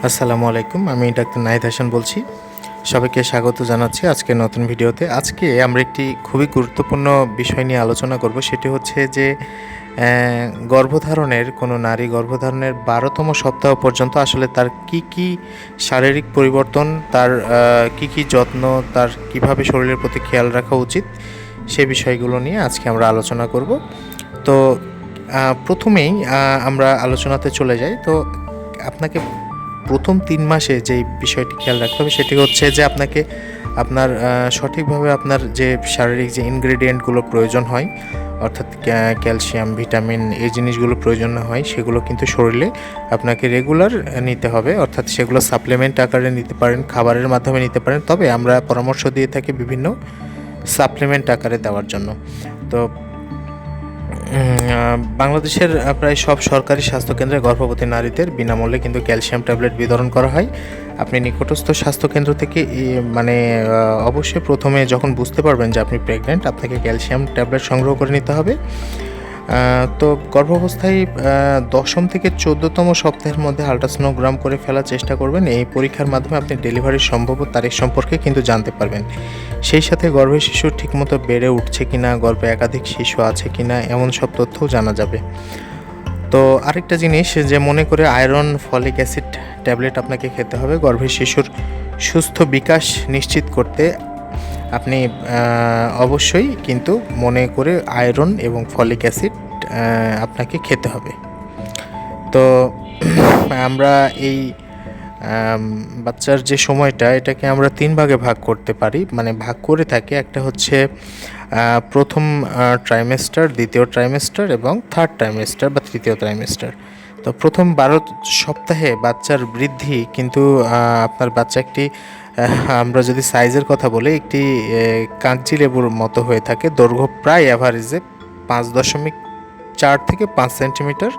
আসসালামু আলাইকুম। আমি ডাক্তার নাহিদ হাসান বলছি। সবাইকে স্বাগত জানাচ্ছি আজকের নতুন ভিডিওতে। আজকে আমরা একটি খুবই গুরুত্বপূর্ণ বিষয় নিয়ে আলোচনা করব। সেটি হচ্ছে যে গর্ভধারণের কোনো নারী গর্ভধারণের ১২তম সপ্তাহ পর্যন্ত আসলে তার কি শারীরিক পরিবর্তন, তার কি যত্ন, তার কিভাবে শরীরের প্রতি খেয়াল রাখা উচিত, সে বিষয়গুলো নিয়ে আজকে আমরা আলোচনা করব। তো প্রথমেই আমরা আলোচনাতে চলে যাই। তো আপনাকে প্রথম ৩ মাসে যেই বিষয়টি খেয়াল রাখতে হবে সেটি হচ্ছে যে আপনাকে আপনার সঠিকভাবে আপনার যে শারীরিক যে ইনগ্রেডিয়েন্টগুলো প্রয়োজন হয়, অর্থাৎ ক্যালসিয়াম, ভিটামিন, এই জিনিসগুলো প্রয়োজন হয়, সেগুলো কিন্তু শরীরে আপনাকে রেগুলার নিতে হবে। অর্থাৎ সেগুলো সাপ্লিমেন্ট আকারে নিতে পারেন, খাবারের মাধ্যমে নিতে পারেন, তবে আমরা পরামর্শ দিয়ে থাকি বিভিন্ন সাপ্লিমেন্ট আকারে দেওয়ার জন্য। তো বাংলাদেশের প্রায় সব সরকারি স্বাস্থ্যকেন্দ্রে গর্ভবতী নারীদের বিনামূল্যে কিন্তু ক্যালসিয়াম ট্যাবলেট বিতরণ করা হয়। আপনি নিকটস্থ স্বাস্থ্যকেন্দ্র থেকে অবশ্যই প্রথমে যখন বুঝতে পারবেন যে আপনি প্রেগনেন্ট, আপনাকে ক্যালসিয়াম ট্যাবলেট সংগ্রহ করে নিতে হবে। তো গর্ভাবস্থায় ১০ম থেকে ১৪তম সপ্তাহের মধ্যে আল্ট্রাসোনোগ্রাম করে ফেলার চেষ্টা করবেন। এই পরীক্ষার মাধ্যমে আপনি ডেলিভারির সম্ভাব্য তারিখ সম্পর্কে কিন্তু জানতে পারবেন। সেই সাথে গর্ভের শিশু ঠিকমতো বেড়ে উঠছে কিনা, গর্ভে একাধিক শিশু আছে কিনা, এমন সব তথ্যও জানা যাবে। তো আরেকটা জিনিস, যে মনে করে আয়রন, ফলিক অ্যাসিড ট্যাবলেট আপনাকে খেতে হবে। গর্ভের শিশুর সুস্থ বিকাশ নিশ্চিত করতে আপনি অবশ্যই কিন্তু মনে করে আয়রন এবং ফলিক অ্যাসিড আপনাকে খেতে হবে। তো আমরা এই বাচ্চার যে সময়টা, এটাকে আমরা ৩ ভাগে ভাগ করতে পারি, ভাগ করে থাকি। একটা হচ্ছে প্রথম ট্রাইমেস্টার, দ্বিতীয় ট্রাইমেস্টার এবং থার্ড ট্রাইমেস্টার বা তৃতীয় ট্রাইমেস্টার। তো প্রথম ১২ সপ্তাহে বাচ্চার বৃদ্ধি কিন্তু আপনার বাচ্চা একটি আমরা যদি সাইজের কথা বলি, একটি কাগজি লেবুর মতো হয়ে থাকে। দৈর্ঘ্য প্রায় অ্যাভারেজে ৫.৪ থেকে ৫ সেন্টিমিটার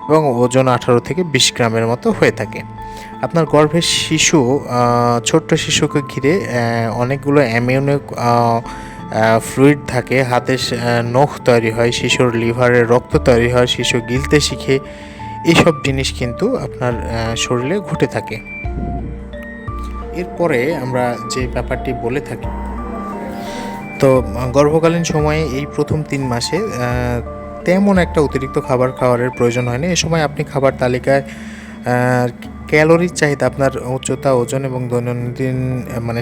এবং ওজন ১৮ থেকে ২০ গ্রামের মতো হয়ে থাকে। আপনার গর্ভের শিশু, ছোট্ট শিশুকে ঘিরে অনেকগুলো অ্যামিনো ফ্লুইড থাকে। হাতে নখ তৈরি হয়, শিশুর লিভারে রক্ত তৈরি হয়, শিশু গিলতে শিখে। এইসব জিনিস কিন্তু আপনার শরীরে ঘটে থাকে। এরপরে আমরা যে ব্যাপারটি বলে থাকি, তো গর্ভকালীন সময়ে এই প্রথম ৩ মাসে তেমন একটা অতিরিক্ত খাবার খাওয়ার প্রয়োজন হয় না। এ সময় আপনি খাবার তালিকায় ক্যালোরির চাহিদা, আপনার উচ্চতা, ওজন এবং দৈনন্দিন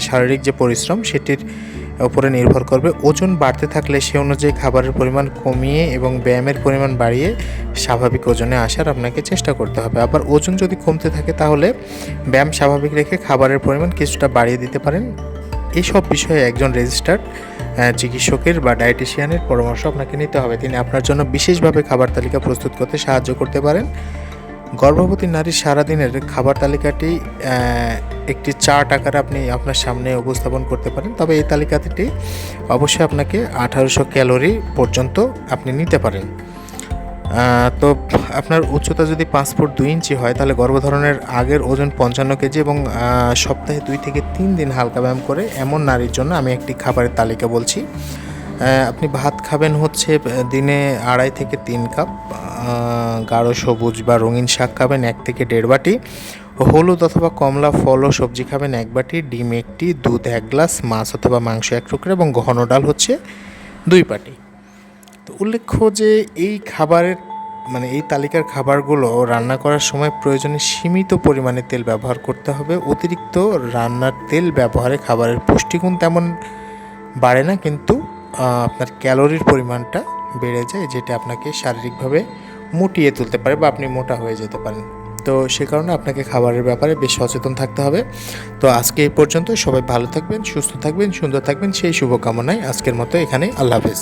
শারীরিক যে পরিশ্রম, সেটির উপরে নির্ভর করবে। ওজন বাড়তে থাকলে সে অনুযায়ী খাবারের পরিমাণ কমিয়ে এবং ব্যায়ামের পরিমাণ বাড়িয়ে স্বাভাবিক ওজনে আসার আপনাকে চেষ্টা করতে হবে। আবার ওজন যদি কমতে থাকে তাহলে ব্যায়াম স্বাভাবিক রেখে খাবারের পরিমাণ কিছুটা বাড়িয়ে দিতে পারেন। এইসব বিষয়ে একজন রেজিস্টার্ড চিকিৎসকের বা ডায়েটিশিয়ানের পরামর্শ আপনাকে নিতে হবে। তিনি আপনার জন্য বিশেষভাবে খাবার তালিকা প্রস্তুত করতে সাহায্য করতে পারেন। গর্ভবতী নারীর সারাদিনের খাবার তালিকাটি একটি চার্ট আকারে আপনি আপনার সামনে উপস্থাপন করতে পারেন। তবে এই তালিকাটি অবশ্যই আপনাকে ১৮০০ ক্যালোরি পর্যন্ত আপনি নিতে পারেন। তো আপনার উচ্চতা যদি ৫ ফুট ২ ইঞ্চি হয়, তাহলে গর্ভধারণের আগের ওজন ৫৫ কেজি এবং সপ্তাহে ২ থেকে ৩ দিন হালকা ব্যায়াম করে এমন নারীর জন্য আমি একটি খাবারের তালিকা বলছি। আপনি ভাত খাবেন হচ্ছে দিনে ২.৫ থেকে ৩ কাপ, গাঢ় সবুজ বা রঙিন শাক খাবেন ১ থেকে ১.৫ বাটি, হলুদ অথবা কমলা ফল ও সবজি খাবেন ১ বাটি, ডিম ১টি, দুধ ১ গ্লাস, মাছ অথবা মাংস ১ টুকরো এবং ঘন ডাল হচ্ছে ২ বাটি। তো উল্লেখ্য যে এই খাবারের এই তালিকার খাবারগুলো রান্না করার সময় প্রয়োজনে সীমিত পরিমাণে তেল ব্যবহার করতে হবে। অতিরিক্ত রান্নার তেল ব্যবহারে খাবারের পুষ্টিগুণ তেমন বাড়ে না, কিন্তু আপনার ক্যালোরির পরিমাণটা বেড়ে যায়, যেটা আপনাকে শারীরিকভাবে মুটিয়ে তুলতে পারে বা আপনি মোটা হয়ে যেতে পারেন। তো সে কারণে আপনাকে খাবারের ব্যাপারে বেশ সচেতন থাকতে হবে। তো আজকে এই পর্যন্ত। সবাই ভালো থাকবেন, সুস্থ থাকবেন, সুন্দর থাকবেন, সেই শুভকামনায় আজকের মতো এখানেই। আল্লাহ হাফেজ।